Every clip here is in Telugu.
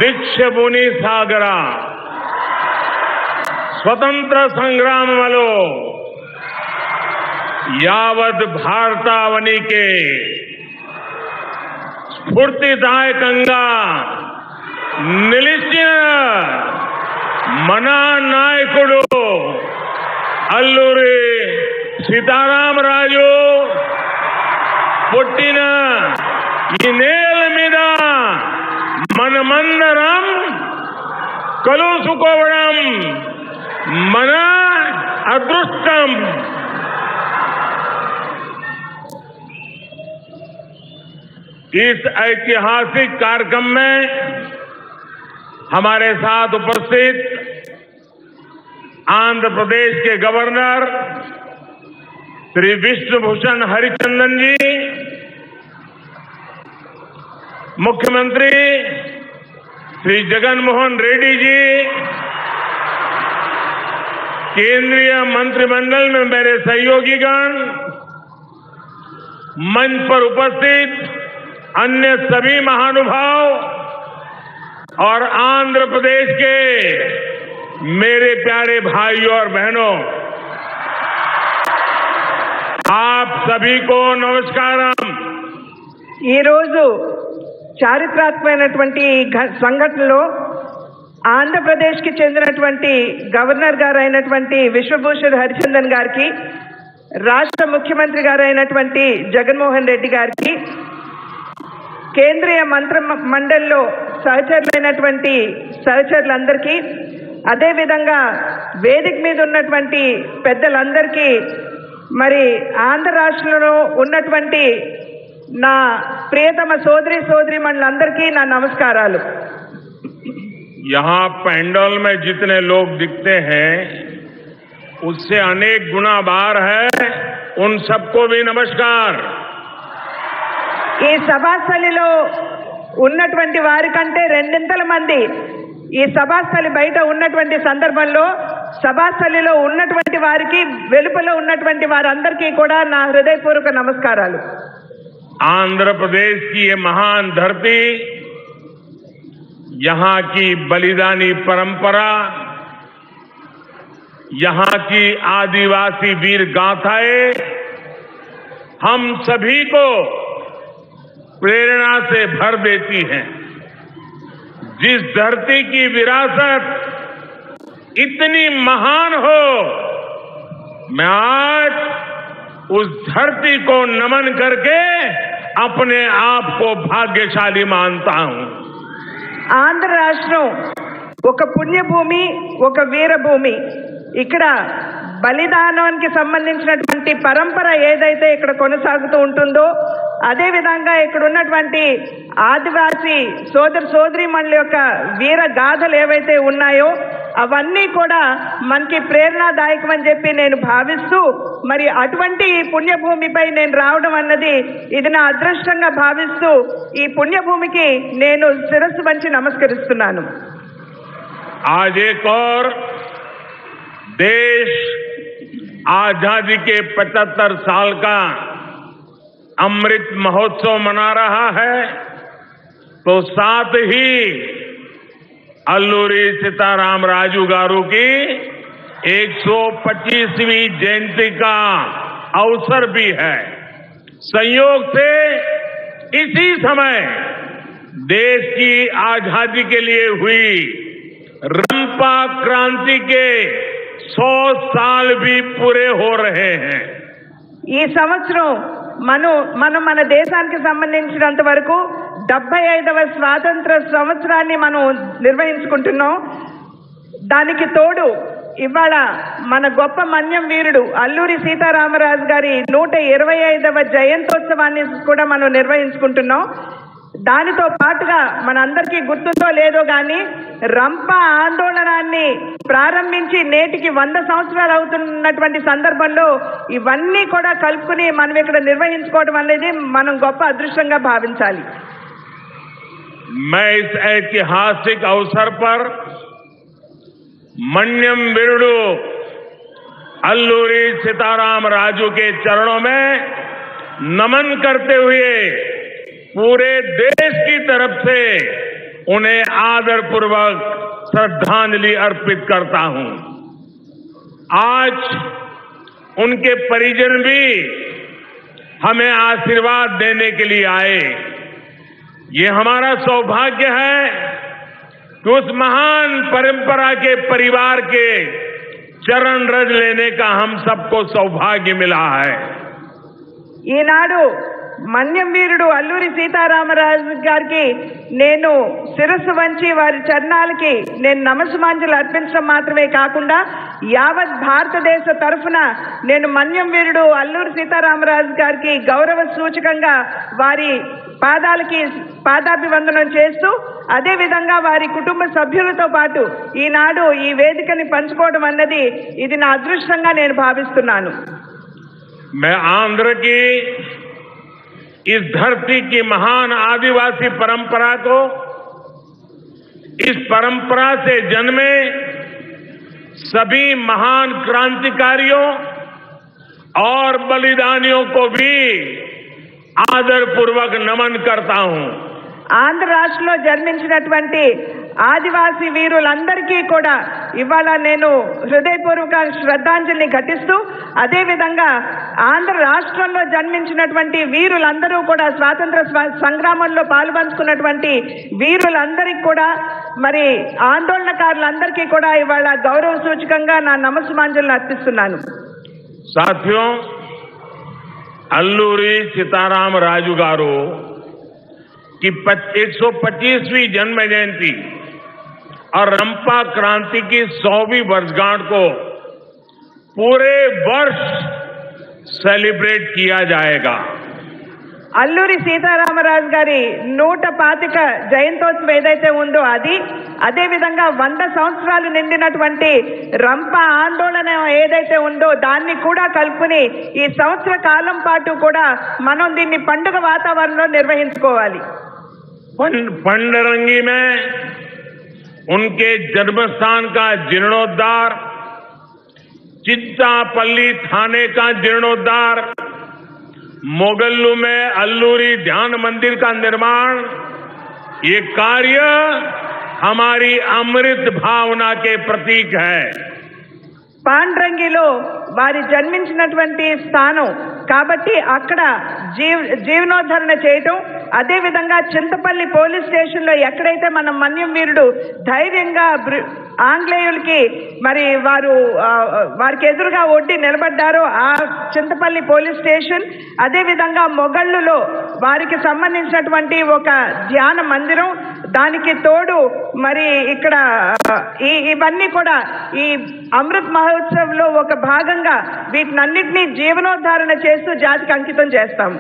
దీక్షభూని సాగర స్వతంత్ర సంగ్రామంలో యావత్ భారతావనికి స్ఫూర్తిదాయకంగా నిలిచిన మన నాయకుడు అల్లూరి సీతారామరాజు పుట్టిన ఈ నేల మీద మనమందరం కలుసుకోవడం మన అదృష్టం. इस ऐतिहासिक कार्यक्रम में हमारे साथ उपस्थित आंध्र प्रदेश के गवर्नर श्री विष्णुभूषण हरिचंदन जी, मुख्यमंत्री श्री जगनमोहन रेड्डी जी, केंद्रीय मंत्रिमंडल में मेरे सहयोगीगण, मंच पर उपस्थित अन्य सभी महानुभाव और आंध्र प्रदेश के मेरे प्यारे भाइयों और बहनों, आप सभी को नमस्कारम. ఈ రోజు చారిత్రాత్మకమైనటువంటి సంఘటనలో ఆంధ్రప్రదేశ్ కి చెందినటువంటి గవర్నర్ గారు అయినటువంటి విశ్వభూషణ్ హరిచందన్ గారికి, రాష్ట్ర ముఖ్యమంత్రి గారు అయినటువంటి జగన్మోహన్ రెడ్డి గారికి, కేంద్రీయ మంత్రి మండలిలో సహచరులైనటువంటి సహచరులందరికీ, అదేవిధంగా వేదిక మీద ఉన్నటువంటి పెద్దలందరికీ, మరి ఆంధ్ర రాష్ట్రంలో ఉన్నటువంటి నా ప్రియతమ సోదరీమణులందరికీ నా నమస్కారాలు. यहाँ पैंडल में जितने लोग दिखते हैं उससे अनेक गुना बाहर है, उन सबको भी नमस्कार. ఈ సభాస్థలిలో ఉన్నటువంటి వారి కంటే రెండింతల మంది ఈ సభాస్థలి బయట ఉన్నటువంటి సందర్భంలో సభాస్థలిలో ఉన్నటువంటి వారికి, వెలుపల ఉన్నటువంటి వారందరికీ కూడా నా హృదయపూర్వక నమస్కారాలు. आंध्र प्रदेश की ये महान धरती, यहाँ की बलिदानी परंपरा, यहाँ की आदिवासी वीर गाथाएं हम सभी को प्रेरणा से भर देती हैं. जिस धरती की विरासत इतनी महान हो, मैं आज उस धरती को नमन करके अपने आप को भाग्यशाली मानता हूं. ఆంధ్ర రాష్ట్రం ఒక పుణ్యభూమి, ఒక వీరభూమి. ఇక్కడ బలిదానానికి సంబంధించినటువంటి పరంపర ఏదైతే ఇక్కడ కొనసాగుతూ ఉంటుందో, అదే విధంగా ఇక్కడ ఉన్నటువంటి ఆదివాసీ సోదరీమణుల యొక్క వీర గాథలు ఏవైతే ఉన్నాయో అవన్నీ కూడా మనకి ప్రేరణాదాయకం అని చెప్పి నేను భావిస్తూ, మరి అటువంటి ఈ పుణ్యభూమిపై నేను రావడం అన్నది ఇది నా అదృష్టంగా భావిస్తూ ఈ పుణ్యభూమికి నేను శిరస్సు వంచి నమస్కరిస్తున్నాను. आज एक और देश आजादी के 75 साल का अमृत महोत्सव मना रहा है, तो साथ ही अल्लूरी सीतारामराजू गारू की 125वीं जयंती का अवसर भी है. संयोग से इसी समय देश की आजादी के लिए हुई रंपा क्रांति के 100 साल भी पूरे हो रहे हैं. ఈ సంవత్సరం మన దేశానికి సంబంధించినంత వరకు 75వ స్వాతంత్ర సంవత్సరాన్ని మనం నిర్వహించుకుంటున్నాం. దానికి తోడు ఇవాళ మన గొప్ప మన్యం వీరుడు అల్లూరి సీతారామరాజు గారి 125వ జయంతోత్సవాన్ని కూడా మనం నిర్వహించుకుంటున్నాం. దానితో పాటుగా మనందరికీ గుర్తుందో లేదో గాని రంప ఆందోళనాన్ని ప్రారంభించి నేటికి 100 సంవత్సరాలు అవుతున్నటువంటి సందర్భంలో ఇవన్నీ కూడా కలుపుకుని మనం ఇక్కడ నిర్వహించుకోవడం అనేది మనం గొప్ప అదృష్టంగా భావించాలి. मैं इस ऐतिहासिक अवसर पर मन्यम वीरुडु अल्लूरी सीतारामराजू के चरणों में नमन करते हुए पूरे देश की तरफ से उन्हें आदरपूर्वक श्रद्धांजलि अर्पित करता हूं। आज उनके परिजन भी हमें आशीर्वाद देने के लिए आए। ये हमारा सौभाग्य है कि उस महान परंपरा के परिवार के चरण रज लेने का हम सबको सौभाग्य मिला है। ఈనాడు మన్యం వీరుడు అల్లూరి సీతారామరాజు గారికి నేను శిరస్సు వంచి వారి చరణాలకి నేను నమస్సుమాంజలు అర్పించడం మాత్రమే కాకుండా యావత్ భారతదేశ తరఫున నేను మన్యం వీరుడు అల్లూరి సీతారామరాజు గారికి గౌరవ సూచకంగా వారి పాదాలకి పాదాభివందనం చేస్తూ అదే విధంగా వారి కుటుంబ సభ్యులతో పాటు ఈనాడు ఈ వేదికని పంచుకోవడం అన్నది ఇది నా అదృష్టంగా నేను భావిస్తున్నాను। मैं आंध्र की इस धरती की महान आदिवासी परंपरा को, इस परंपरा से जन्मे सभी महान क्रांतिकारियों और बलिदानियों को भी आदरपूर्वक नमन करता हूं। ఆంధ్ర రాష్ట్రంలో జన్మించినటువంటి ఆదివాసీ వీరులందరికీ కూడా ఇవాళ నేను హృదయపూర్వక శ్రద్ధాంజలిని ఘటిస్తూ అదే విధంగా ఆంధ్ర రాష్ట్రంలో జన్మించినటువంటి వీరులందరూ కూడా స్వాతంత్ర సంగ్రామంలో పాల్పంచుకున్నటువంటి వీరులందరికీ కూడా మరి ఆందోళనకారులందరికీ కూడా ఇవాళ గౌరవ సూచకంగా నా నమస్సుమాంజలిని అర్పిస్తున్నాను। साथियों, अल्लूरी सीताराम राजू गारू की 125वीं जन्म जयंती और रंपा क्रांति की 100वीं वर्षगांठ को पूरे वर्ष सेलिब्रेट किया जाएगा। అల్లూరి సీతారామరాజు గారి 125 జయంతోత్సవం ఏదైతే ఉందో అది అదే విధంగా 100 సంవత్సరాలు నిండినటువంటి రంప ఆందోళన ఏదైతే ఉందో దాన్ని కూడా కలుపుని ఈ సంవత్సర కాలం పాటు కూడా మనం దీన్ని పండుగ వాతావరణంలో నిర్వహించుకోవాలి। पंडरंगी में उनके जन्मस्थान का जीर्णोद्धार, चित्तापल्ली थाने का जीर्णोद्धार, मोगल्लू में अल्लूरी ध्यान मंदिर का निर्माण, ये कार्य हमारी अमृत भावना के प्रतीक है। పాండ్రంగిలో వారి జన్మించినటువంటి స్థానం కాబట్టి అక్కడ జీవనోద్ధరణ చేయటం, అదే విధంగా చింతపల్లి పోలీస్ స్టేషన్ లో ఎక్కడైతే మన మన్యం వీరుడు ధైర్యంగా ఆంగ్లేయులకి మరి వారికి ఎదురుగా ఒడ్డి నిలబడ్డారో ఆ చింతపల్లి పోలీస్ స్టేషన్, అదే విధంగా మొగళ్ళులో వారికి సంబంధించినటువంటి ఒక ధ్యాన మందిరం, దానికి తోడు మరి ఇక్కడ ఇవన్నీ కూడా ఈ అమృత్ మహోత్సవ్ లో ఒక భాగంగా వీటినన్నిటినీ జీవనోద్ధారణ చేస్తూ జాతికి అంకితం చేస్తాం।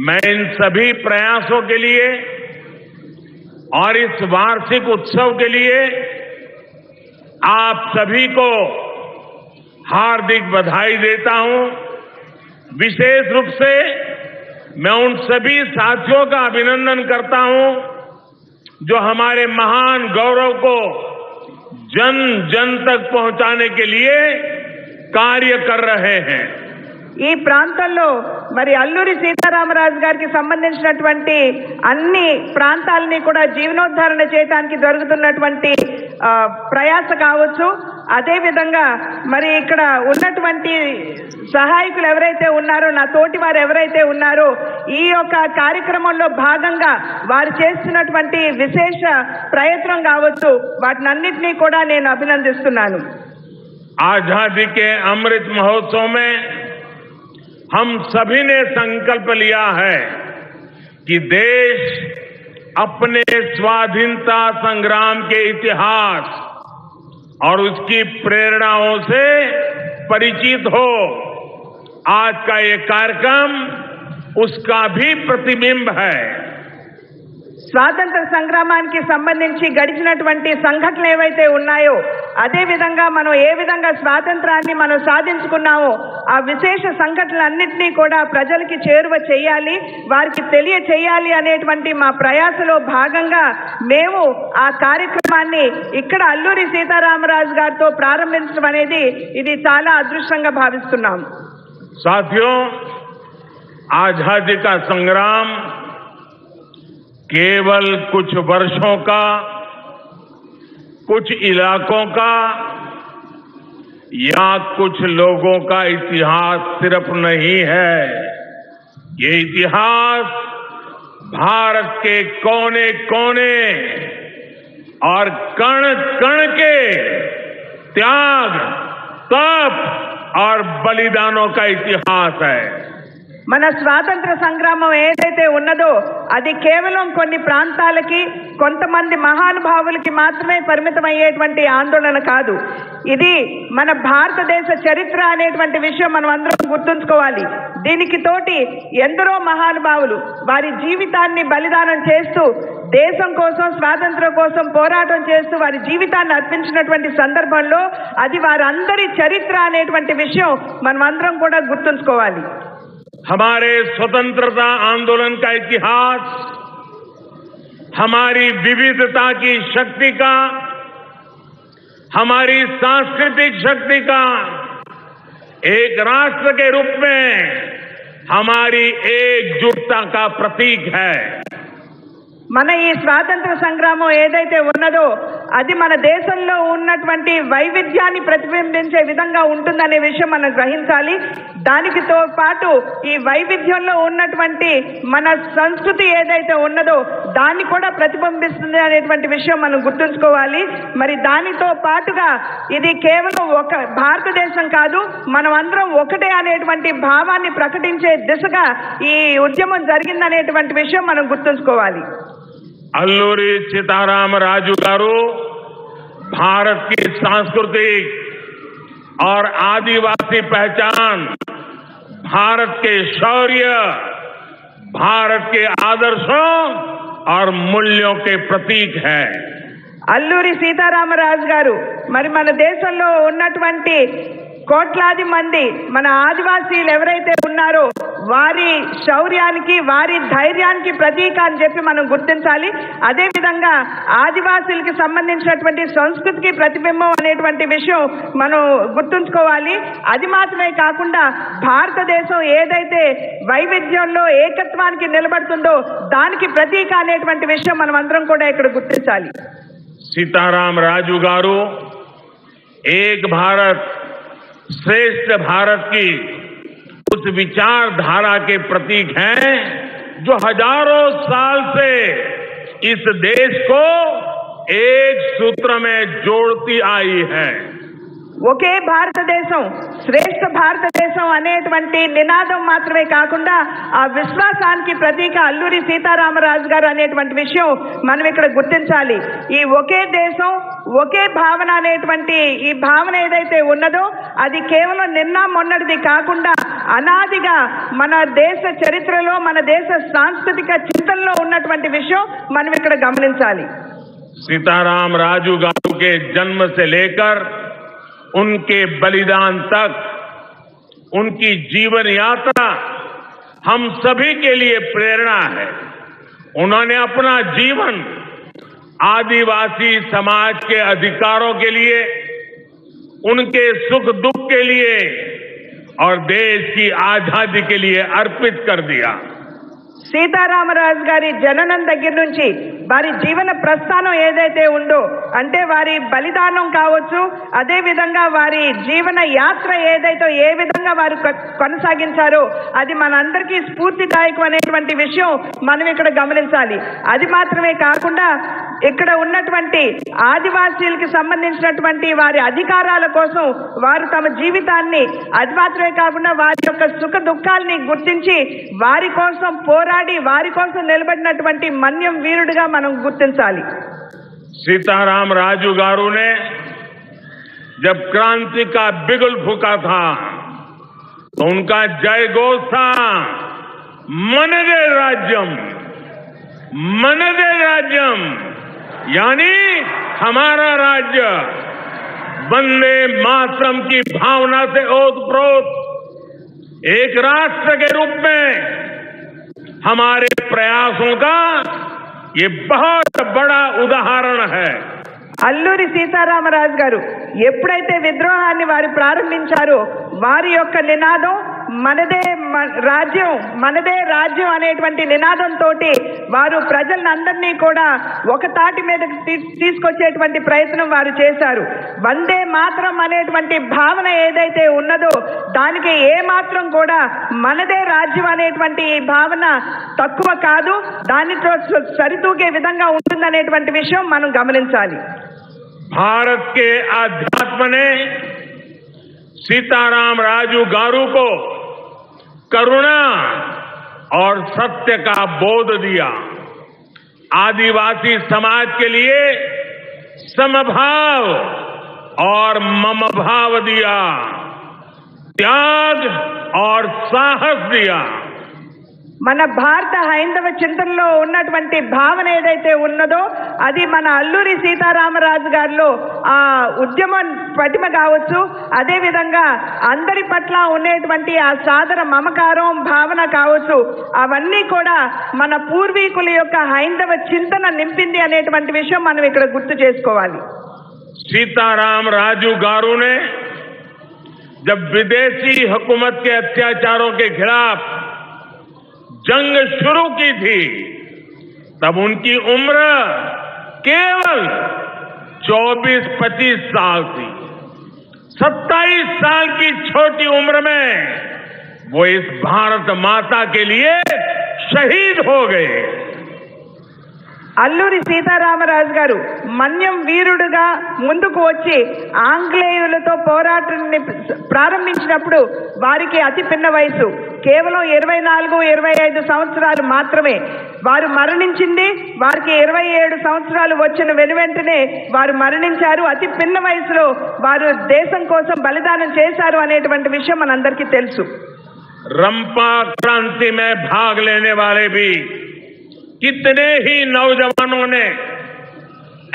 मैं इन सभी प्रयासों के लिए और इस वार्षिक उत्सव के लिए आप सभी को हार्दिक बधाई देता हूं। विशेष रूप से मैं उन सभी साथियों का अभिनंदन करता हूं जो हमारे महान गौरव को जन जन तक पहुंचाने के लिए कार्य कर रहे हैं। ఈ ప్రాంతంలో మరి అల్లూరి సీతారామరాజు గారికి సంబంధించినటువంటి అన్ని ప్రాంతాలని కూడా జీవనోద్ధరణ చేయడానికి జరుగుతున్నటువంటి ప్రయాస కావచ్చు, అదే విధంగా మరి ఇక్కడ ఉన్నటువంటి సహాయకులు ఎవరైతే ఉన్నారో, నా తోటి వారు ఎవరైతే ఉన్నారో ఈ యొక్క కార్యక్రమంలో భాగంగా వారు చేస్తున్నటువంటి విశేష ప్రయత్నం కావచ్చు, వాటినన్నిటినీ కూడా నేను అభినందిస్తున్నాను। आजादी के अमृत महोत्सव में हम सभी ने संकल्प लिया है कि देश अपने स्वाधीनता संग्राम के इतिहास और उसकी प्रेरणाओं से परिचित हो। आज का ये कार्यक्रम उसका भी प्रतिबिंब है। స్వాతంత్ర సంగ్రామానికి సంబంధించి గడిచినటువంటి సంఘటనలు ఏవైతే ఉన్నాయో, అదే విధంగా మనం ఏ విధంగా స్వాతంత్రాన్ని మనం సాధించుకున్నామో ఆ విశేష సంఘటనలన్నింటినీ కూడా ప్రజలకి చేరువ చేయాలి, వారికి తెలియచేయాలి అనేటువంటి మా ప్రయాసలో భాగంగా మేము ఆ కార్యక్రమాన్ని ఇక్కడ అల్లూరి సీతారామరాజు గారితో ప్రారంభించడం అనేది ఇది చాలా అదృష్టంగా భావిస్తున్నాం। साथियों, आजादी का संग्राम केवल कुछ वर्षों का, कुछ इलाकों का या कुछ लोगों का इतिहास सिर्फ नहीं है। ये इतिहास भारत के कोने कोने और कण कण के त्याग, तप और बलिदानों का इतिहास है। మన స్వాతంత్ర సంగ్రామం ఏదైతే ఉన్నదో అది కేవలం కొన్ని ప్రాంతాలకి, కొంతమంది మహానుభావులకి మాత్రమే పరిమితమయ్యేటువంటి ఆందోళన కాదు. ఇది మన భారతదేశ చరిత్ర అనేటువంటి విషయం మనం అందరం గుర్తుంచుకోవాలి. దీనికి తోటి ఎందరో మహానుభావులు వారి జీవితాన్ని బలిదానం చేస్తూ దేశం కోసం, స్వాతంత్ర్యం కోసం పోరాటం చేస్తూ వారి జీవితాన్ని అర్పించినటువంటి సందర్భంలో అది వారందరి చరిత్ర అనేటువంటి విషయం మనం అందరం కూడా గుర్తుంచుకోవాలి. हमारे स्वतंत्रता आंदोलन का इतिहास हमारी विविधता की शक्ति का, हमारी सांस्कृतिक शक्ति का, एक राष्ट्र के रूप में हमारी एकजुटता का प्रतीक है। మన ఈ స్వాతంత్ర సంగ్రామం ఏదైతే ఉన్నదో అది మన దేశంలో ఉన్నటువంటి వైవిధ్యాన్ని ప్రతిబింబించే విధంగా ఉంటుందనే విషయం మనం గ్రహించాలి. దానికితో పాటు ఈ వైవిధ్యంలో ఉన్నటువంటి మన సంస్కృతి ఏదైతే ఉన్నదో దాన్ని కూడా ప్రతిబింబిస్తుంది అనేటువంటి విషయం మనం గుర్తుంచుకోవాలి. మరి దానితో పాటుగా ఇది కేవలం ఒక భారతదేశం కాదు, మనం అందరం ఒకటే అనేటువంటి భావాన్ని ప్రకటించే దిశగా ఈ ఉద్యమం జరిగిందనేటువంటి విషయం మనం గుర్తుంచుకోవాలి. अल्लूरी सीताराम राजू गारू भारत की सांस्कृतिक और आदिवासी पहचान, भारत के शौर्य, भारत के आदर्शों और मूल्यों के प्रतीक है. అల్లూరి సీతారామరాజు గారు మరి మన దేశంలో ఉన్నటువంటి కోట్లాది మంది మన ఆదివాసీలు ఎవరైతే ఉన్నారో వారి శౌర్యానికి, వారి ధైర్యానికి ప్రతీక అని చెప్పి మనం గుర్తించాలి. అదే విధంగా ఆదివాసీలకు సంబంధించినటువంటి సంస్కృతికి ప్రతిబింబం అనేటువంటి విషయం మనం గుర్తుంచుకోవాలి. అది మాత్రమే కాకుండా భారతదేశం ఏదైతే వైవిధ్యంలో ఏకత్వానికి నిలబడుతుందో దానికి ప్రతీక అనేటువంటి విషయం మనం అందరం కూడా ఇక్కడ గుర్తించాలి. सीताराम राजू गारू एक भारत श्रेष्ठ भारत की उस विचारधारा के प्रतीक हैं जो हजारों साल से इस देश को एक सूत्र में जोड़ती आई है. ఒకే భారతదేశం, శ్రేష్ఠ భారతదేశం అనేటువంటి నినాదం మాత్రమే కాకుండా ఆ విశ్వాసానికి ప్రతీక అల్లూరి సీతారామరాజు గారు అనేటువంటి విషయం మనం ఇక్కడ గుర్తించాలి. ఈ ఒకే దేశం, ఒకే భావన అనేటువంటి ఈ భావన ఏదైతే ఉన్నదో అది కేవలం నిన్న మొన్నటిది కాకుండా అనాదిగా మన దేశ చరిత్రలో, మన దేశ సాంస్కృతిక చింతనలో ఉన్నటువంటి విషయం మనం ఇక్కడ గమనించాలి. सीताराम राजू गारू के जन्म से लेकर उनके बलिदान तक उनकी जीवन यात्रा हम सभी के लिए प्रेरणा है. उन्होंने अपना जीवन आदिवासी समाज के अधिकारों के लिए, उनके सुख दुख के लिए और देश की आजादी के लिए अर्पित कर दिया. సీతారామరాజు గారి జననం దగ్గర నుంచి వారి జీవన ప్రస్థానం ఏదైతే ఉందో అంటే వారి బలిదానం కావచ్చు, అదే విధంగా వారి జీవన యాత్ర ఏదైతే ఏ విధంగా వారు కొనసాగించారో అది మనందరికీ స్ఫూర్తిదాయకం అనేటువంటి విషయం మనం ఇక్కడ గమనించాలి. అది మాత్రమే కాకుండా ఇక్కడ ఉన్నటువంటి ఆదివాసీలకు సంబంధించినటువంటి వారి అధికారాల కోసం వారు తమ జీవితాన్ని, అది మాత్రమే కాకుండా వారి యొక్క సుఖ దుఃఖాలని గుర్తించి వారి కోసం పోరాడి వారి కోసం నిలబడినటువంటి మన్యం వీరుడిగా మనం గుర్తించాలి. सीताराम राजू गारू ने जब क्रांति का बिगुल फूका था तो उनका जय घोष था मनदे राज्यम, मनदे राज्यम, यानी हमारा राज्य. वंदे मातरम की भावना से ओतप्रोत एक राष्ट्र के रूप में हमारे प्रयासों का ये बहुत बड़ा उदाहरण है. అల్లూరి సీతారామరాజు గారు ఎప్పుడైతే విద్రోహాన్ని వారు ప్రారంభించారో వారి యొక్క నినాదం మనదే రాజ్యం అనేటువంటి నినాదంతో వారు ప్రజలందరినీ కూడా ఒక తాటి మీద తీసుకొచ్చేటువంటి ప్రయత్నం వారు చేశారు. వందే మాత్రం అనేటువంటి భావన ఏదైతే ఉన్నదో దానికి ఏ మాత్రం కూడా మనదే రాజ్యం అనేటువంటి ఈ భావన తక్కువ కాదు, దానితో సరితూగే విధంగా ఉంటుందనేటువంటి విషయం మనం గమనించాలి. भारत के आध्यात्म ने सीताराम राजू गारू को करुणा और सत्य का बोध दिया, आदिवासी समाज के लिए समभाव और ममभाव दिया, त्याग और साहस दिया. మన భారత హైందవ చింతనలో ఉన్నటువంటి భావన ఏదైతే ఉన్నదో అది మన అల్లూరి సీతారామరాజు గారిలో ఆ ఉద్యమ పటిమ కావచ్చు, అదే విధంగా అందరి పట్ల ఉండేటువంటి ఆ సాదర మమకారం భావన కావచ్చు, అవన్నీ కూడా మన పూర్వీకుల యొక్క హైందవ చింతన నింపింది అనేటువంటి విషయం మనం ఇక్కడ గుర్తు చేసుకోవాలి. सीताराम राजू गारू ने जब विदेशी हुकूमत के अत्याचारों के खिलाफ जंग शुरू की थी तब उनकी उम्र केवल 24-25 साल थी. 27 साल की छोटी उम्र में वो इस भारत माता के लिए शहीद हो गए. అల్లూరి సీతారామరాజు గారు మన్యం వీరుడుగా ముందుకు వచ్చి ఆంగ్లేయులతో పోరాటాన్ని ప్రారంభించినప్పుడు వారికి అతి పిన్న వయసు కేవలం 24-25 సంవత్సరాలు మాత్రమే. వారు మరణించింది వారికి 27 సంవత్సరాలు వచ్చిన వెనువెంటనే వారు మరణించారు. అతి పిన్న వయసులో వారు దేశం కోసం బలిదానం చేశారు అనేటువంటి విషయం మనందరికీ తెలుసు. रंपा क्रांति में भाग लेने वाले भी कितने ही नौजवानों ने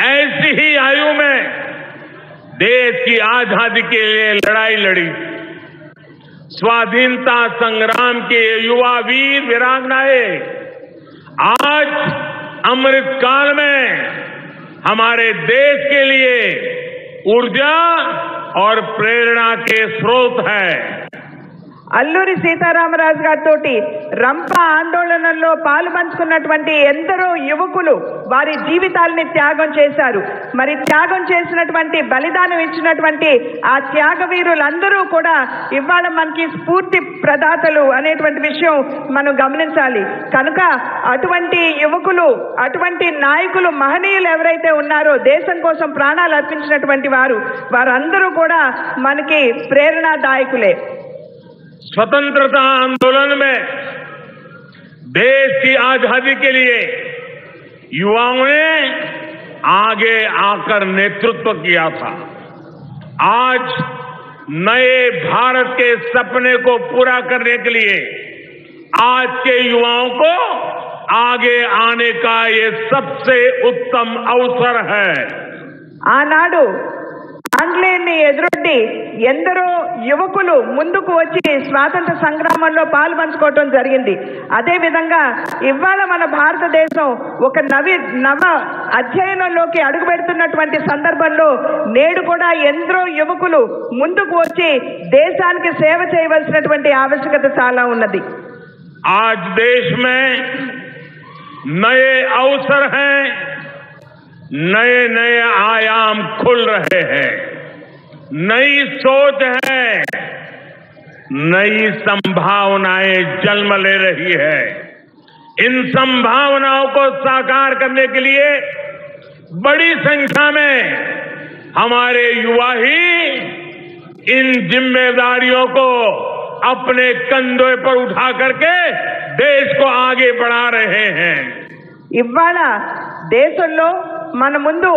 ऐसी ही आयु में देश की आजादी के लिए लड़ाई लड़ी. स्वाधीनता संग्राम के युवा वीर वीरांगनाएं आज अमृत काल में हमारे देश के लिए ऊर्जा और प्रेरणा के स्रोत है. అల్లూరి సీతారామరాజు గారితో రంప ఆందోళనలో పాలు పంచుకున్నటువంటి ఎందరో యువకులు వారి జీవితాలని త్యాగం చేశారు. మరి త్యాగం చేసినటువంటి బలిదానం ఇచ్చినటువంటి ఆ త్యాగ వీరులందరూ కూడా ఇవాళ మనకి స్ఫూర్తి ప్రదాతలు అనేటువంటి విషయం మనం గమనించాలి. కనుక అటువంటి యువకులు అటువంటి నాయకులు మహనీయులు ఎవరైతే ఉన్నారో దేశం కోసం ప్రాణాలు అర్పించినటువంటి వారందరూ కూడా మనకి ప్రేరణాదాయకులే. स्वतंत्रता आंदोलन में देश की आजादी के लिए युवाओं ने आगे आकर नेतृत्व किया था. आज नए भारत के सपने को पूरा करने के लिए आज के युवाओं को आगे आने का ये सबसे उत्तम अवसर है. ఆనాడు ఆంగ్లేయుల్ని ఎదురొడ్డి ఎందరో యువకులు ముందుకు వచ్చి స్వాతంత్ర సంగ్రామంలో పాలు పంచుకోవటం జరిగింది. అదే విధంగా ఇవాళ మన భారతదేశం ఒక నవ అధ్యయనంలోకి అడుగు పెడుతున్నటువంటి సందర్భంలో నేడు కూడా ఎందరో యువకులు ముందుకు వచ్చి దేశానికి సేవ చేయవలసినటువంటి ఆవశ్యకత చాలా ఉన్నది. आज देश में नए अवसर हैं, नए नए आयाम खुल रहे हैं, नई सोच है, नई संभावनाएं जन्म ले रही है. इन संभावनाओं को साकार करने के लिए बड़ी संख्या में हमारे युवा ही इन जिम्मेदारियों को अपने कंधों पर उठा करके देश को आगे बढ़ा रहे हैं. ఇవాళ దేశంలో మన ముందు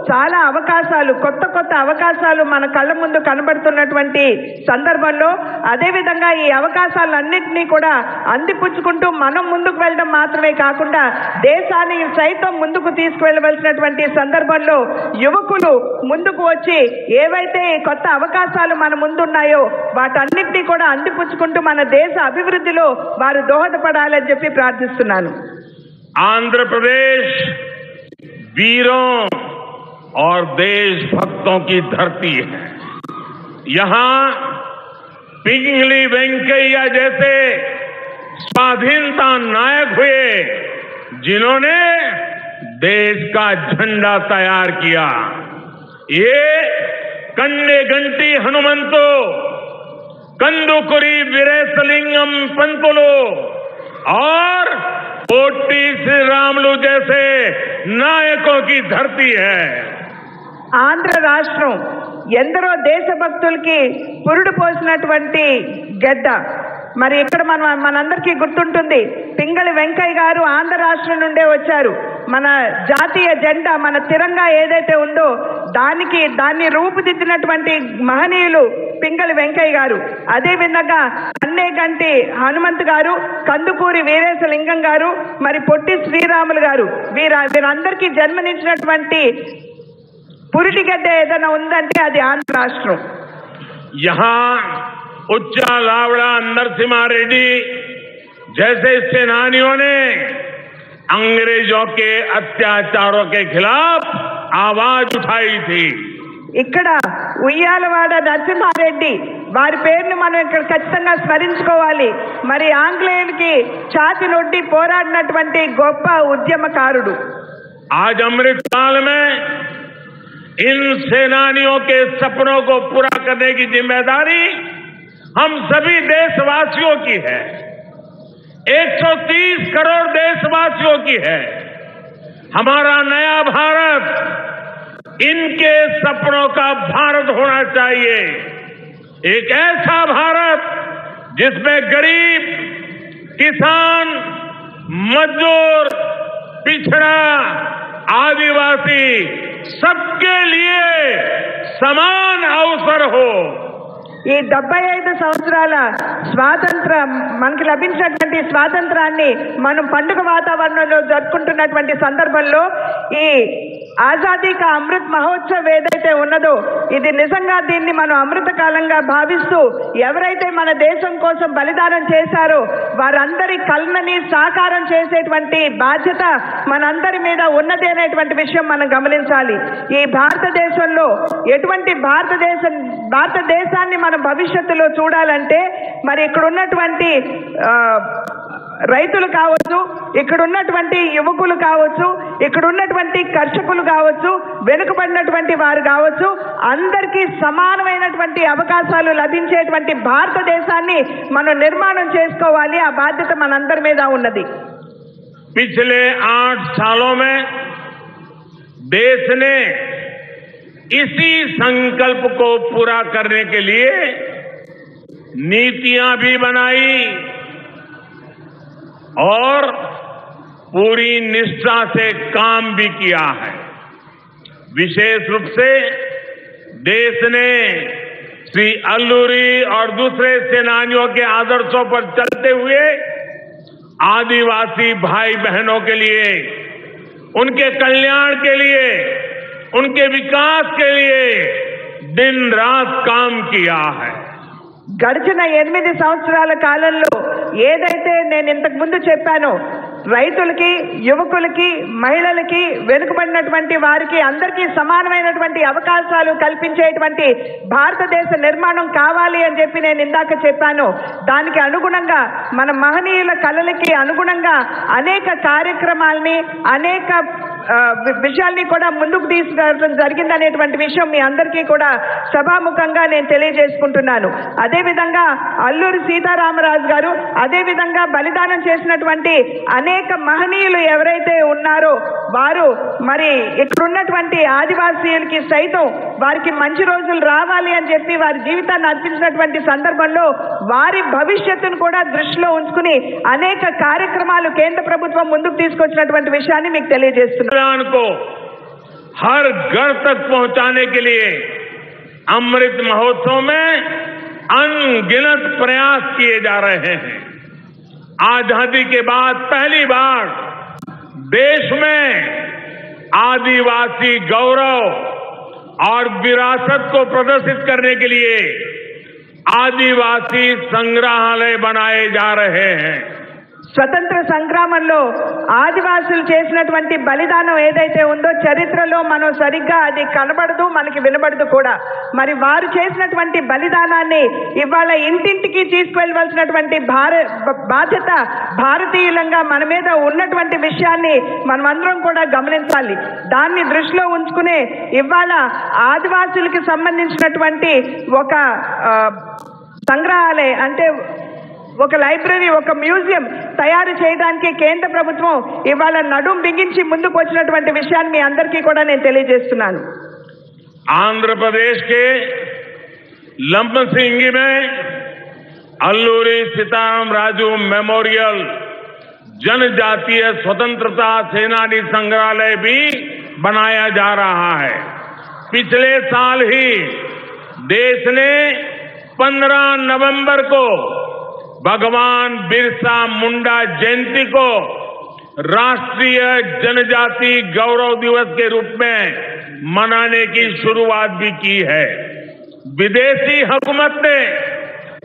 చాలా అవకాశాలు కొత్త అవకాశాలు మన కళ్ళ ముందు కనబడుతున్నటువంటి సందర్భంలో అదే విధంగా ఈ అవకాశాలన్నింటినీ కూడా అందిపుచ్చుకుంటూ మనం ముందుకు వెళ్ళడం మాత్రమే కాకుండా దేశాన్ని సైతం ముందుకు తీసుకువెళ్ళవలసినటువంటి సందర్భంలో యువకులు ముందుకు వచ్చి ఏవైతే కొత్త అవకాశాలు మన ముందున్నాయో వాటన్నిటినీ కూడా అందిపుచ్చుకుంటూ మన దేశ అభివృద్ధిలో వారు దోహదపడాలని చెప్పి ప్రార్థిస్తున్నాను. आंध्र प्रदेश वीरों और देशभक्तों की धरती है. यहां पिंगली वेंकैया जैसे स्वाधीनता नायक हुए, जिन्होंने देश का झंडा तैयार किया। ये कन्नेगंटी हनुमंतो, कंदुकुरी वीरेशलिंगम पंतुलु और पोट्टी श्रीरामुलु जैसे नायकों की धरती है। ఆంధ్ర రాష్ట్రం ఎందరో దేశభక్తులకి పురుడు పోసినటువంటి గడ్డ. మరి ఇక్కడ మనందరికీ గుర్తుంటుంది, పింగళి వెంకయ్య గారు ఆంధ్ర రాష్ట్రం నుండే వచ్చారు. మన జాతీయ జెండా, మన తిరంగా ఏదైతే ఉందో దాన్ని రూపుదిద్దినటువంటి మహనీయులు పింగళి వెంకయ్య గారు. అదే విధంగా కన్నేగంటి హనుమంత్ గారు, కందుకూరి వీరేశలింగం గారు, మరి పొట్టి శ్రీరాములు గారు, వీరందరికీ జన్మనిచ్చినటువంటి పురిటిగడ్డ ఏదైనా ఉందంటే అది ఆంధ్ర రాష్ట్రం. यहाँ उच्चा लावड़ा नरसिम्हा रेड्डी जैसे सेनानियों ने अंग्रेजों के अत्याचारों के खिलाफ आवाज उठाई थी. ఇక్కడ ఉయ్యాలవాడ నరసింహారెడ్డి వారి పేరును మనం ఇక్కడ ఖచ్చితంగా స్మరించుకోవాలి. మరి ఆంగ్లేయులకి ఛాతి నొడ్డి పోరాడినటువంటి గొప్ప ఉద్యమకారుడు. आज अमृतकाल में इन सेनानियों के सपनों को पूरा करने की जिम्मेदारी हम सभी देशवासियों की है. 130 करोड़ देशवासियों की है. हमारा नया भारत इनके सपनों का भारत होना चाहिए. एक ऐसा भारत जिसमें गरीब, किसान, मजदूर, पिछड़ा, आदिवासी सबके लिए समान अवसर हो. ఈ 75 సంవత్సరాల స్వాతంత్రం మనకి లభించినటువంటి స్వాతంత్రాన్ని మనం పండుగ వాతావరణంలో జరుపుకుంటున్నటువంటి సందర్భంలో ఈ ఆజాదీ కా అమృత్ మహోత్సవ్ ఏదైతే ఉన్నదో ఇది నిజంగా దీన్ని మనం అమృత కాలంగా భావిస్తూ ఎవరైతే మన దేశం కోసం బలిదానం చేశారో వారందరి కల్మని సాకారం చేసేటువంటి బాధ్యత మనందరి మీద ఉన్నది అనేటువంటి విషయం మనం గమనించాలి. ఈ భారతదేశంలో ఎటువంటి భారతదేశాన్ని మనం భవిష్యత్తులో చూడాలంటే మరి ఇక్కడ ఉన్నటువంటి రైతులు కావచ్చు, ఇక్కడ ఉన్నటువంటి యువకులు కావచ్చు, ఇక్కడ ఉన్నటువంటి కర్షకులు కావచ్చు, వెనుకబడినటువంటి వారు కావచ్చు, అందరికీ సమానమైనటువంటి అవకాశాలు లభించేటువంటి భారతదేశాన్ని మనం నిర్మాణం చేసుకోవాలి. ఆ బాధ్యత మనందరి మీద ఉన్నది. पिछले 8 सालों में देश ने इसी संकल्प को पूरा करने के लिए नीतियां भी बनाई और पूरी निष्ठा से काम भी किया है. विशेष रूप से देश ने श्री अल्लूरी और दूसरे सेनानियों के आदर्शों पर चलते हुए आदिवासी भाई बहनों के लिए, उनके कल्याण के लिए, उनके विकास के लिए दिन रात काम किया है. గడిచిన 8 సంవత్సరాల కాలంలో ఏదైతే నేను ఇంతకు ముందు చెప్పానో రైతులకి, యువకులకి, మహిళలకి, వెనుకబడినటువంటి వారికి అందరికీ సమానమైనటువంటి అవకాశాలు కల్పించేటువంటి భారతదేశ నిర్మాణం కావాలి అని చెప్పి నేను ఇందాక చెప్పాను. దానికి అనుగుణంగా మన మహనీయుల కలలకి అనుగుణంగా అనేక కార్యక్రమాల్ని, అనేక విషయాల్ని కూడా ముందుకు తీసుకురావడం జరిగిందనేటువంటి విషయం మీ అందరికీ కూడా సభాముఖంగా నేను తెలియజేసుకుంటున్నాను. అదేవిధంగా అల్లూరి సీతారామరాజు గారు, అదేవిధంగా బలిదానం చేసినటువంటి అనేక మహనీయులు ఎవరైతే ఉన్నారో వారు మరి ఇక్కడున్నటువంటి ఆదివాసీయులకి సైతం వారికి మంచి రోజులు రావాలి అని చెప్పి వారి జీవితాన్ని అర్పించినటువంటి సందర్భంలో వారి భవిష్యత్తును కూడా దృష్టిలో ఉంచుకుని అనేక కార్యక్రమాలు కేంద్ర ప్రభుత్వం ముందుకు తీసుకొచ్చినటువంటి విషయాన్ని మీకు తెలియజేస్తున్నాను. को हर घर तक पहुंचाने के लिए अमृत महोत्सव में अनगिनत प्रयास किए जा रहे हैं. आजादी के बाद पहली बार देश में आदिवासी गौरव और विरासत को प्रदर्शित करने के लिए आदिवासी संग्रहालय बनाए जा रहे हैं. స్వతంత్ర సంగ్రామంలో ఆదివాసులు చేసినటువంటి బలిదానం ఏదైతే ఉందో చరిత్రలో మనం సరిగ్గా అది కనబడదు, మనకి వినబడదు కూడా. మరి వారు చేసినటువంటి బలిదానాన్ని ఇవాళ ఇంటింటికి తీసుకువెళ్ళవలసినటువంటి బాధ్యత భారతీయులంగా మన మీద ఉన్నటువంటి విషయాన్ని మనమందరం కూడా గమనించాలి. దాన్ని దృష్టిలో ఉంచుకునే ఇవాళ ఆదివాసులకి సంబంధించినటువంటి ఒక సంగ్రహాలయం అంటే ఒక లైబ్రరీ, ఒక మ్యూజియం తయారు చేయడానికి కేంద్ర ప్రభుత్వం ఇవాళ నడుం బిగించి ముందుకు వచ్చినటువంటి విషయాన్ని మీ అందరికీ కూడా నేను తెలియజేస్తున్నాను. आंध्र के लंबसिंगी में अल्लूरी सीताराम राजू मेमोरियल जनजातीय स्वतंत्रता सेनानी संग्रहालय भी बनाया जा रहा है। पिछले साल ही देश ने 15 नवंबर को भगवान बिरसा मुंडा जयंती को राष्ट्रीय जनजाति गौरव दिवस के रूप में मनाने की शुरुआत भी की है। विदेशी हुकूमत ने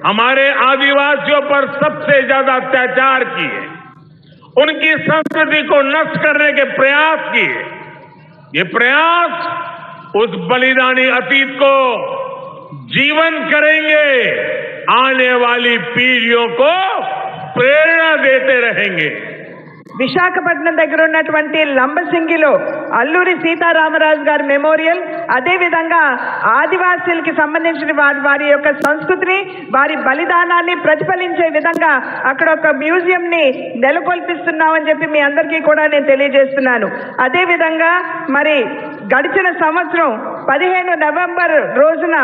हमारे आदिवासियों पर सबसे ज्यादा अत्याचार किए, उनकी संस्कृति को नष्ट करने के प्रयास किए। ये प्रयास उस बलिदानी अतीत को जीवन करेंगे, आने वाली पीढ़ियों को प्रेरणा देते रहेंगे। విశాఖపట్నం దగ్గర ఉన్నటువంటి లంబసింగిలో అల్లూరి సీతారామరాజు గారి మెమోరియల్, అదే విధంగా ఆదివాసీలకి సంబంధించిన వారి యొక్క సంస్కృతిని, వారి బలిదానాన్ని ప్రతిఫలించే విధంగా అక్కడ ఒక మ్యూజియం ని నెలకొల్పిస్తున్నామని చెప్పి మీ అందరికీ కూడా నేను తెలియజేస్తున్నాను. అదే విధంగా మరి గడిచిన సంవత్సరం 15 నవంబర్ రోజున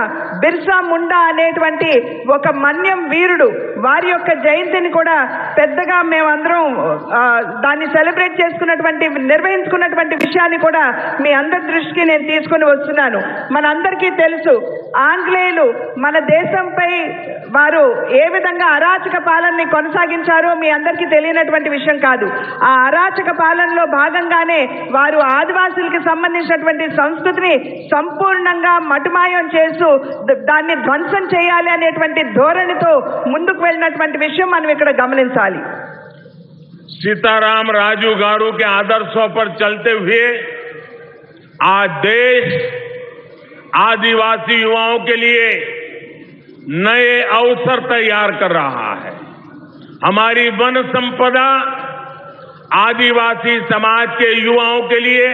బిర్సా ముండా అనేటువంటి ఒక మన్యం వీరుడు వారి యొక్క జయంతిని కూడా పెద్దగా మేమందరం దాన్ని సెలబ్రేట్ చేసుకున్నటువంటి నిర్వహించుకున్నటువంటి విషయాన్ని కూడా మీ అందరి దృష్టికి నేను తీసుకొని వస్తున్నాను. మనందరికీ తెలుసు, ఆంగ్లేయులు మన దేశంపై వారు ఏ విధంగా అరాచక పాలనని కొనసాగించారో మీ అందరికీ తెలియనటువంటి విషయం కాదు. ఆ అరాచక పాలనలో భాగంగానే వారు ఆదివాసులకి సంబంధించినటువంటి సంస్కృతిని సంపూర్ణంగా మటుమాయం చేస్తూ దాన్ని ధ్వంసం చేయాలి అనేటువంటి ధోరణితో ముందుకు వెళ్ళినటువంటి విషయం మనం ఇక్కడ గమనించాలి. सीताराम राजू गारू के आदर्शों पर चलते हुए आज देश आदिवासी युवाओं के लिए नए अवसर तैयार कर रहा है। हमारी वन संपदा आदिवासी समाज के युवाओं के लिए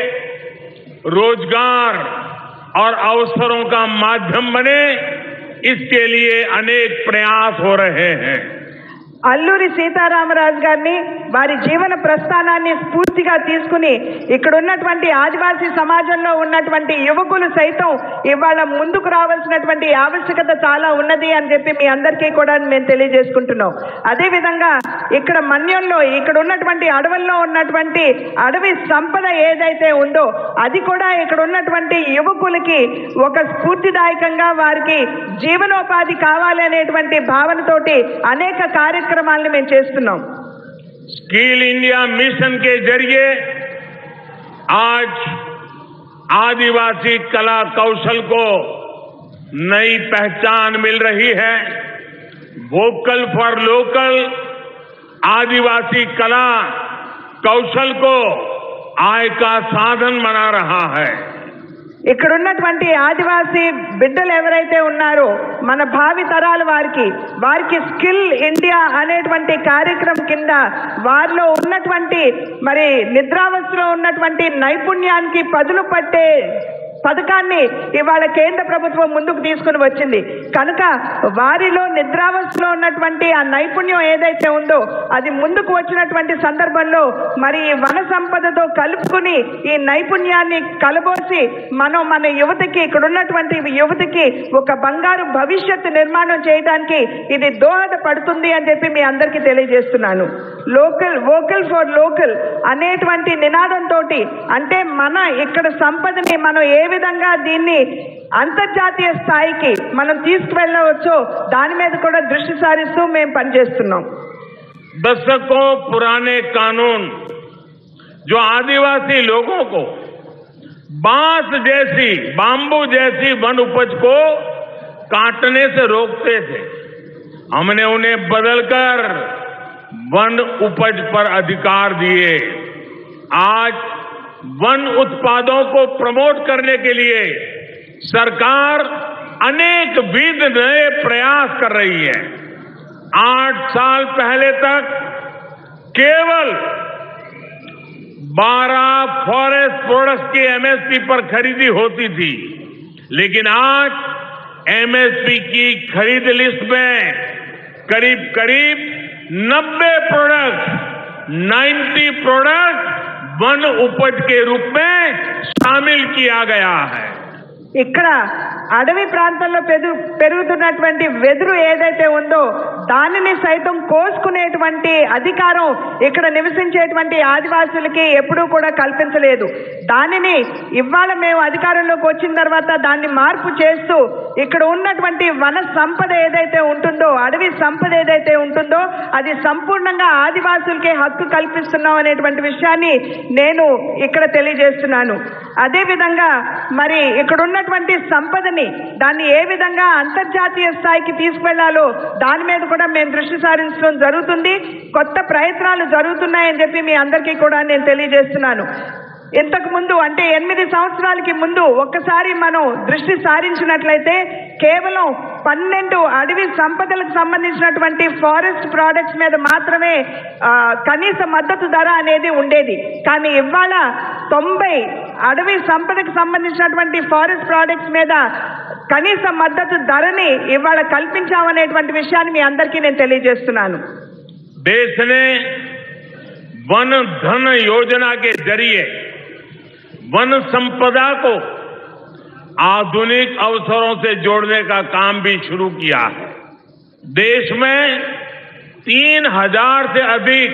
रोजगार और अवसरों का माध्यम बने, इसके लिए अनेक प्रयास हो रहे हैं। అల్లూరి సీతారామరాజు గారిని వారి జీవన ప్రస్థానాన్ని స్ఫూర్తిగా తీసుకుని ఇక్కడ ఉన్నటువంటి ఆదివాసీ సమాజంలో ఉన్నటువంటి యువకులు సైతం ఇవాళ ముందుకు రావాల్సినటువంటి ఆవశ్యకత చాలా ఉన్నది అని చెప్పి మీ అందరికీ కూడా మేము తెలియజేసుకుంటున్నాం. అదే విధంగా ఇక్కడ మన్యంలో ఇక్కడ ఉన్నటువంటి అడవుల్లో ఉన్నటువంటి అడవి సంపద ఏదైతే ఉందో అది కూడా ఇక్కడ ఉన్నటువంటి యువకులకి ఒక స్ఫూర్తిదాయకంగా వారికి జీవనోపాధి కావాలి అనేటువంటి భావనతోటి అనేక కార్యక్రమాలను మేము చేస్తున్నాం. स्किल इंडिया मिशन के जरिए आज आदिवासी कला कौशल को नई पहचान मिल रही है। वोकल फॉर लोकल आदिवासी कला कौशल को आय का साधन बना रहा है। ఇక్కడ ఉన్నటువంటి ఆదివాసీ బిడ్డలు ఎవరైతే ఉన్నారో మన భావి తరాల వారికి స్కిల్ ఇండియా అనేటువంటి కార్యక్రమం కింద వారిలో ఉన్నటువంటి మరి నిద్రావస్థలో ఉన్నటువంటి నైపుణ్యానికి పదులు పట్టే పథకాన్ని ఇవాళ కేంద్ర ప్రభుత్వం ముందుకు తీసుకుని వచ్చింది. కనుక వారిలో నిద్రావస్థలో ఉన్నటువంటి ఆ నైపుణ్యం ఏదైతే ఉందో అది ముందుకు వచ్చినటువంటి సందర్భంలో మరి వన సంపదతో కలుపుకుని ఈ నైపుణ్యాన్ని కలబోసి మన యువతకి ఇక్కడ ఉన్నటువంటి యువతకి ఒక బంగారు భవిష్యత్తు నిర్మాణం చేయడానికి ఇది దోహదపడుతుంది అని చెప్పి మీ అందరికీ తెలియజేస్తున్నాను. వోకల్ ఫర్ లోకల్ అనేటువంటి నినాదంతో అంటే మన ఇక్కడ సంపదని మనం ఏ విధంగా దీన్ని అంతర్జాతీయ స్థాయికి మనం తీసుకువెళ్ళవచ్చో దాని మీద కూడా దృష్టి సారిస్తూ మేము పనిచేస్తున్నాం. दशकों पुराने कानून जो आदिवासी लोगों को बांबू जैसी वन उपज को काटने से रोकते थे, हमने उन्हें बदलकर वन उपज पर अधिकार दिए। आज वन उत्पादों को प्रमोट करने के लिए सरकार अनेक विध नए प्रयास कर रही है। 8 साल पहले तक केवल 12 फॉरेस्ट प्रोडक्ट्स की एमएसपी पर खरीदी होती थी, लेकिन आज एमएसपी की खरीद लिस्ट में करीब करीब 90 प्रोडक्ट वन उपज के रूप में शामिल किया गया है। ఇక్కడ అడవి ప్రాంతంలో పెరుగుతున్నటువంటి వెదురు ఏదైతే ఉందో దానిని సైతం కోసుకునేటువంటి అధికారం ఇక్కడ నివసించేటువంటి ఆదివాసులకి ఎప్పుడూ కూడా కల్పించలేదు. దానిని ఇవాళ మేము అధికారంలోకి వచ్చిన తర్వాత దాన్ని మార్పు చేస్తూ ఇక్కడ ఉన్నటువంటి వన సంపద ఏదైతే ఉంటుందో, అడవి సంపద ఏదైతే ఉంటుందో అది సంపూర్ణంగా ఆదివాసులకే హక్కు కల్పిస్తున్నాం అనేటువంటి విషయాన్ని నేను ఇక్కడ తెలియజేస్తున్నాను. అదే విధంగా మరి ఇక్కడ ఉన్నటువంటి సంపదని దాన్ని ఏ విధంగా అంతర్జాతీయ స్థాయికి తీసుకెళ్లాలో దాని మీద కూడా మేము దృష్టి సారించడం జరుగుతుంది. కొత్త ప్రయత్నాలు జరుగుతున్నాయని చెప్పి మీ అందరికీ కూడా నేను తెలియజేస్తున్నాను. ఇంతకు ముందు అంటే 8 సంవత్సరాలకి ముందు ఒక్కసారి మనం దృష్టి సారించినట్లయితే కేవలం 12 అడవి సంపదలకు సంబంధించినటువంటి ఫారెస్ట్ ప్రోడక్ట్స్ మీద మాత్రమే కనీస మద్దతు ధర అనేది ఉండేది. కానీ ఇవాళ 90 అడవి సంపదకు సంబంధించినటువంటి ఫారెస్ట్ ప్రోడక్ట్స్ మీద కనీస మద్దతు ధరని ఇవాళ కల్పించామనేటువంటి విషయాన్ని మీ అందరికీ నేను తెలియజేస్తున్నాను. देश ने वन धन योजना के जरिए वन संपदा को आधुनिक अवसरों से जोड़ने का काम भी शुरू किया है। देश में 3000 से अधिक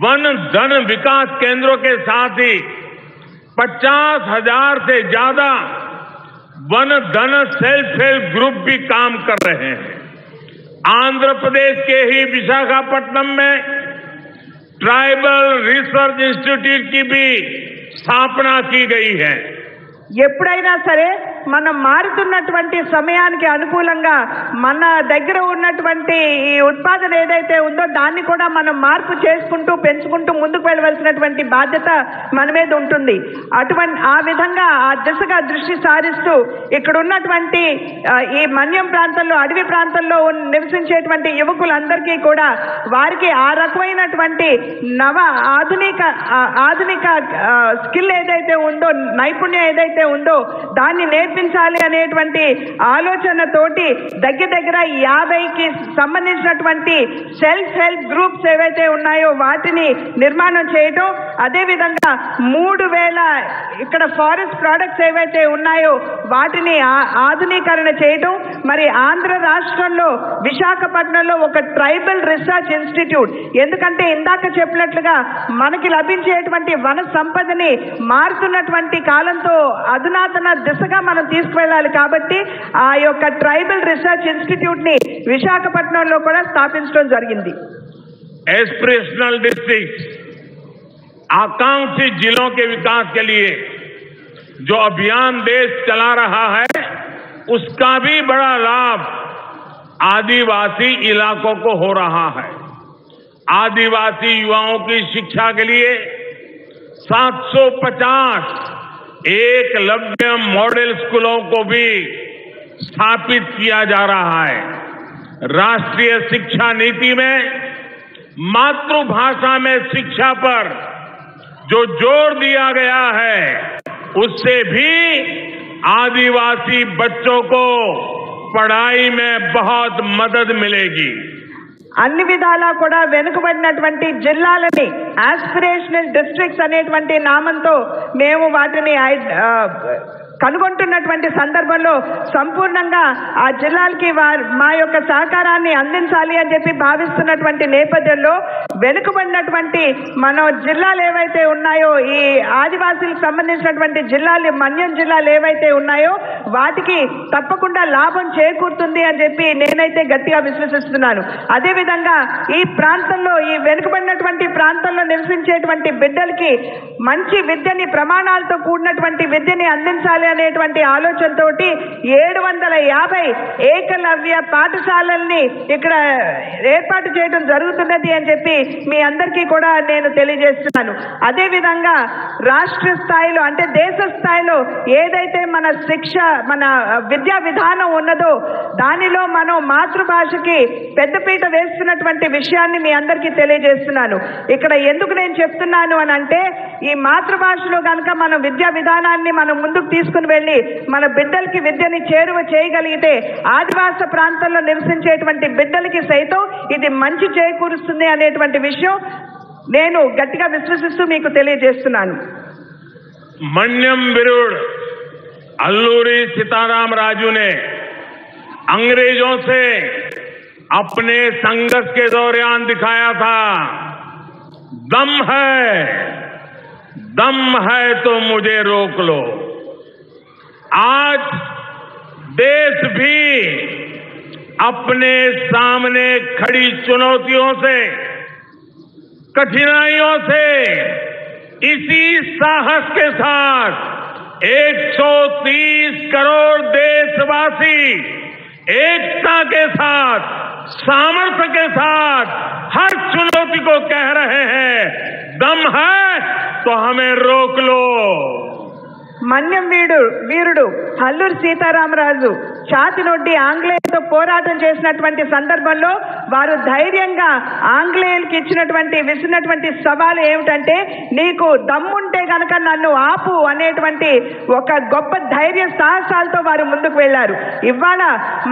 वन धन विकास केंद्रों के साथ ही 50,000 से ज्यादा वन धन सेल्फ हेल्प ग्रुप भी काम कर रहे हैं। आंध्र प्रदेश के ही विशाखापट्टनम में ट्राइबल रिसर्च इंस्टीट्यूट की भी स्थापना की गई है। ఎప్పుడైనా సరే మనం మారుతున్నటువంటి సమయానికి అనుకూలంగా మన దగ్గర ఉన్నటువంటి ఈ ఉత్పాదన ఏదైతే ఉందో దాన్ని కూడా మనం మార్పు చేసుకుంటూ పెంచుకుంటూ ముందుకు వెళ్ళవలసినటువంటి బాధ్యత మన మీద ఉంటుంది. ఆ విధంగా ఆ దిశగా దృష్టి సారిస్తూ ఇక్కడ ఉన్నటువంటి ఈ మన్యం ప్రాంతంలో అడవి ప్రాంతంలో నివసించేటువంటి యువకులందరికీ కూడా వారికి ఆ రకమైనటువంటి ఆధునిక స్కిల్ ఏదైతే ఉందో, నైపుణ్యం ఏదైతే ఉందో దాన్ని నేర్పించాలి అనేటువంటి ఆలోచనతోటి దగ్గర 50కి సంబంధించినటువంటి సెల్ఫ్ హెల్ప్ గ్రూప్స్ ఏవైతే ఉన్నాయో వాటిని నిర్మాణం చేయడం, అదేవిధంగా 3000 ఇక్కడ ఫారెస్ట్ ప్రోడక్ట్స్ ఏవైతే ఉన్నాయో వాటిని ఆధునీకరణ చేయడం. మరి ఆంధ్ర రాష్ట్రంలో విశాఖపట్నంలో ఒక ట్రైబల్ రీసెర్చ్ ఇన్స్టిట్యూట్, ఎందుకంటే ఇందాక చెప్పినట్లుగా మనకి లభించేటువంటి వన సంపదని మారుతున్నటువంటి కాలంతో అధునాతన దిశగా మనం తీసుకువెళ్ళాలి కాబట్టి ఆ యొక్క ట్రైబల్ రీసెర్చ్ ఇన్స్టిట్యూట్ ని విశాఖపట్నంలో కూడా స్థాపించడం జరిగింది. एस्पिरेशनल डिस्ट्रिक्ट, आकांक्षी जिलों के विकास के लिए जो अभियान देश चला रहा है उसका भी बड़ा लाभ आदिवासी इलाकों को हो रहा है। आदिवासी युवाओं की शिक्षा के लिए 750 एकलव्य मॉडल स्कूलों को भी स्थापित किया जा रहा है। राष्ट्रीय शिक्षा नीति में मातृभाषा में शिक्षा पर जो जोर दिया गया है उससे भी आदिवासी बच्चों को पढ़ाई में बहुत मदद मिलेगी। అన్ని విధాలా కూడా వెనుకబడినటువంటి జిల్లాలని ఆస్పిరేషనల్ డిస్ట్రిక్ట్స్ అనేటువంటి నామంతో మేము వాటిని కనుగొంటున్నటువంటి సందర్భంలో సంపూర్ణంగా ఆ జిల్లాలకి మా యొక్క సహకారాన్ని అందించాలి అని చెప్పి భావిస్తున్నటువంటి నేపథ్యంలో వెనుకబడినటువంటి మన జిల్లాలు ఏవైతే ఉన్నాయో, ఈ ఆదివాసీలకు సంబంధించినటువంటి జిల్లాలు, మన్యం జిల్లాలు ఏవైతే ఉన్నాయో వాటికి తప్పకుండా లాభం చేకూరుతుంది అని చెప్పి నేనైతే గట్టిగా విశ్వసిస్తున్నాను. అదేవిధంగా ఈ ప్రాంతంలో, ఈ వెనుకబడినటువంటి ప్రాంతంలో నివసించేటువంటి బిడ్డలకి మంచి విద్యని, ప్రమాణాలతో కూడినటువంటి విద్యని అందించాలి చేయాలి అనేటువంటి ఆలోచనతోటి 750 ఏకలవ్య పాఠశాలల్ని ఇక్కడ ఏర్పాటు చేయడం జరుగుతున్నది అని చెప్పి మీ అందరికీ కూడా నేను తెలియజేస్తున్నాను. అదేవిధంగా రాష్ట్ర స్థాయిలో అంటే దేశ స్థాయిలో ఏదైతే మన మన విద్యా విధానం ఉన్నదో దానిలో మనం మాతృభాషకి పెద్దపీట వేస్తున్నటువంటి విషయాన్ని మీ అందరికీ తెలియజేస్తున్నాను. ఇక్కడ ఎందుకు నేను చెప్తున్నాను అని అంటే ఈ మాతృభాషలో కనుక మనం విద్యా విధానాన్ని మనం ముందుకు తీసుకుని వెళ్ళి మన బిడ్డలకి విద్యని చేరువ చేయగలిగితే ఆదివాస ప్రాంతంలో నివసించేటువంటి బిడ్డలకి సైతం ఇది మంచి చేకూరుస్తుంది అనేటువంటి విషయం నేను గట్టిగా విశ్వసిస్తూ మీకు తెలియజేస్తున్నాను. मन्यम बिरुड़ अल्लूरी सीताराम राजू ने अंग्रेजों से अपने संघर्ष के दौरान दिखाया था दम है तो मुझे रोक लो। आज देश भी अपने सामने खड़ी चुनौतियों से कठिनाइयों से इसी साहस के साथ 130 करोड़ देशवासी एकता के साथ सामर्थ्य के साथ हर चुनौती को कह रहे हैं दम है तो हमें रोक लो। మన్యం వీరుడు అల్లూరి సీతారామరాజు ఛాతినొడ్డి ఆంగ్లేయులతో పోరాటం చేసినటువంటి సందర్భంలో వారు ధైర్యంగా ఆంగ్లేయులకి విసినటువంటి సవాలు ఏమిటంటే నీకు దమ్ముంటే గనక నన్ను ఆపు అనేటువంటి ఒక గొప్ప ధైర్య సాహసాలతో వారు ముందుకు వెళ్లారు. ఇవాళ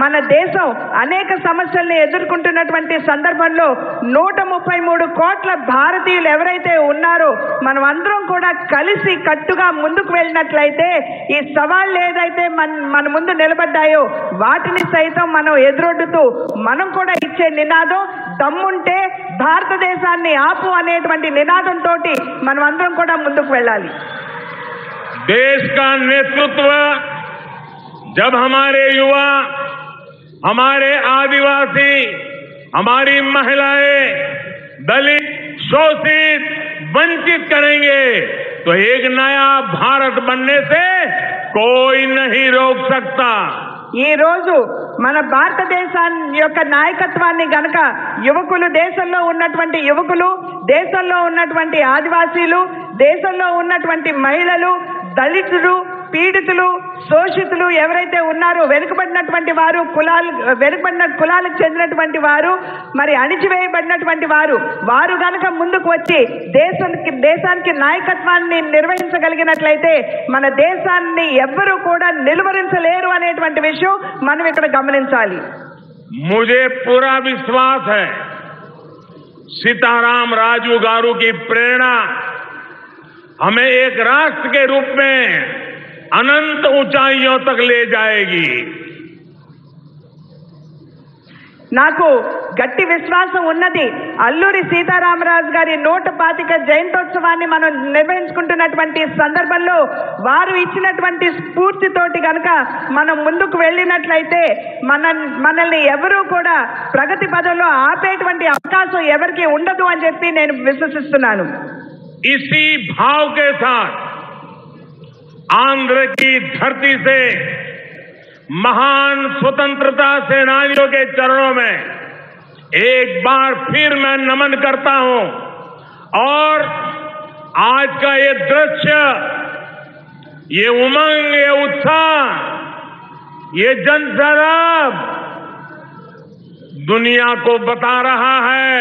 మన దేశం అనేక సమస్యల్ని ఎదుర్కొంటున్నటువంటి సందర్భంలో 133 కోట్ల భారతీయులు ఎవరైతే ఉన్నారో మనం అందరం కూడా కలిసి కట్టుగా ముందుకు వెళ్ళినట్లయితే ఈ సవాళ్ళు ఏదైతే మన ముందు నిలబడ్డాయో వాటిని సైతం మనం ఎదురొడ్డుతూ మనం కూడా ఇచ్చే నినాదం దమ్ముంటే భారతదేశాన్ని ఆపు అనేటువంటి నినాదంతో మనం అందరం కూడా ముందుకు వెళ్ళాలి. देश का नेतृत्व जब हमारे युवा, हमारे आदिवासी, हमारी महिलाएं, दलित, शोषित, वंचित करेंगे तो एक नया भारत बनने से कोई नहीं रोक सकता. ఈ రోజు మన భారతదేశాన్ని యొక్క నాయకత్వాన్ని గనక యువకులు, దేశంలో ఉన్నటువంటి యువకులు, దేశంలో ఉన్నటువంటి ఆదివాసీలు, దేశంలో ఉన్నటువంటి మహిళలు, దళితులు, పీడితులు, శోషితులు ఎవరైతే ఉన్నారో వెనుకబడినటువంటి వారు, వెనుకబడిన కులాలకు చెందినటువంటి వారు, మరి అణిచివేయబడినటువంటి వారు గనక ముందుకు వచ్చి దేశానికి నాయకత్వాన్ని నిర్వహించగలిగినట్లయితే మన దేశాన్ని ఎవ్వరూ కూడా నిలువరించలేరు అనేటువంటి విషయం మనం ఇక్కడ గమనించాలి. मुझे पूरा विश्वास है सीताराम राजू गारू की प्रेरणा हमें एक राष्ट्र के रूप में अनंत ऊंचाइयों तक ले जाएगी. నాకు గట్టి విశ్వాసం ఉన్నది. అల్లూరి సీతారామరాజు గారి 125 జయంతోత్సవాన్ని మనం నిర్వహించుకుంటున్నటువంటి సందర్భంలో వారు ఇచ్చినటువంటి స్ఫూర్తితోటి గనక మనం ముందుకు వెళ్ళినట్లయితే మనల్ని ఎవరూ కూడా ప్రగతి పదంలో ఆపేటువంటి అవకాశం ఎవరికి ఉండదు అని చెప్పి నేను విశ్వసిస్తున్నాను. इसी भाव के साथ आंध्र की धरती से महान स्वतंत्रता सेनानियों के चरणों में एक बार फिर मैं नमन करता हूं और आज का ये दृश्य, ये उमंग, ये उत्साह, ये जनसराब दुनिया को बता रहा है,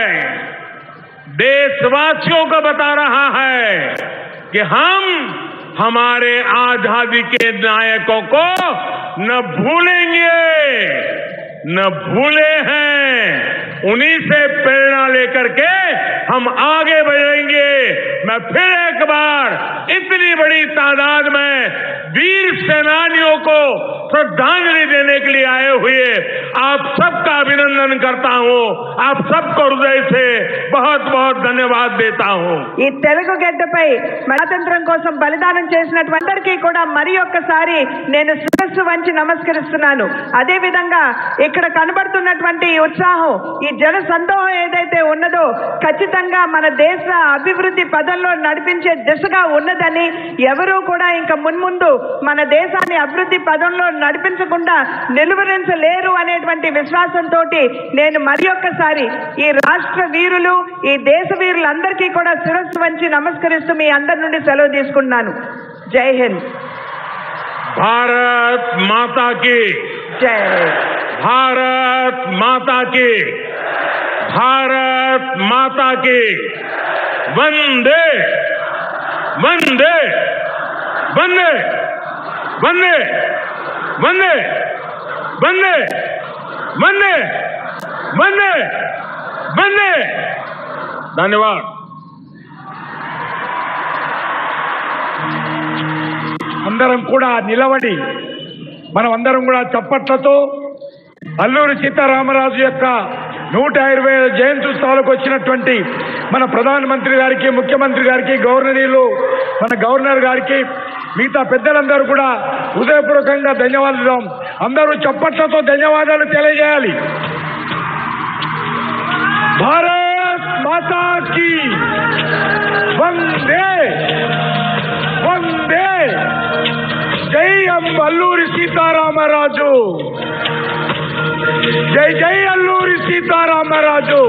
देशवासियों को बता रहा है कि हम हमारे आजादी के नायकों को न भूलेंगे, न भूले हैं. उन्हीं से प्रेरणा लेकर के हम आगे बढ़ेंगे. मैं फिर एक बार इतनी बड़ी तादाद में वीर सेनानियों को श्रद्धांजलि देने के लिए आए हुए आप सबका अभिनंदन करता हूं। आप सबको हृदय से बहुत बहुत धन्यवाद देता हूं। ఈ తెలుగు గడ్డపై స్వాతంత్ర్యం కోసం బలిదానం చేసినటువంటి అందరికీ కూడా మరి ఒక్కసారి నేను శిరస్సు వంచి నమస్కరిస్తున్నాను. అదే విధంగా ఇక్కడ కనబడుతున్నటువంటి ఈ ఉత్సాహం, ఈ జన సందోహం ఏదైతే ఉన్నదో ఖచ్చితంగా మన దేశ అభివృద్ధి పదంలో నడిపించే దిశగా ఉన్నదని, ఎవరూ కూడా ఇంకా మున్ముందు మన దేశాన్ని అభివృద్ధి పదంలో నడిపించకుండా నిలువరించలేరు అనేటువంటి విశ్వాసంతో నేను మరి ఒక్కసారి ఈ రాష్ట్ర వీరులు, ఈ దేశ వీరులందరికీ కూడా శిరస్సు వంచి నమస్కరిస్తూ మీ అందరి నుండి సెలవు తీసుకుంటున్నాను. జై హింద్. भारत माता की జై. भारत माता की भारत माता की वंदे वंदे वंदे वंदे वंदे वंदे वंदे वंदे वंदे। धन्यवाद। అందరం కూడా నిలబడి మనం అందరం కూడా చప్పట్లతో అల్లూరి సీతారామరాజు యొక్క 120వ జయంత్యుత్సవాలకు వచ్చినటువంటి మన ప్రధానమంత్రి గారికి, ముఖ్యమంత్రి గారికి, గవర్నరీలు, మన గవర్నర్ గారికి, మిగతా పెద్దలందరూ కూడా హృదయపూర్వకంగా ధన్యవాదాలు. అందరూ చప్పట్లతో ధన్యవాదాలు తెలియజేయాలి. భారత్ మాతా కీ వందే వందే. జై అల్లూరి సీతారామరాజు. జై జై అల్లూరి సీతారామరాజు.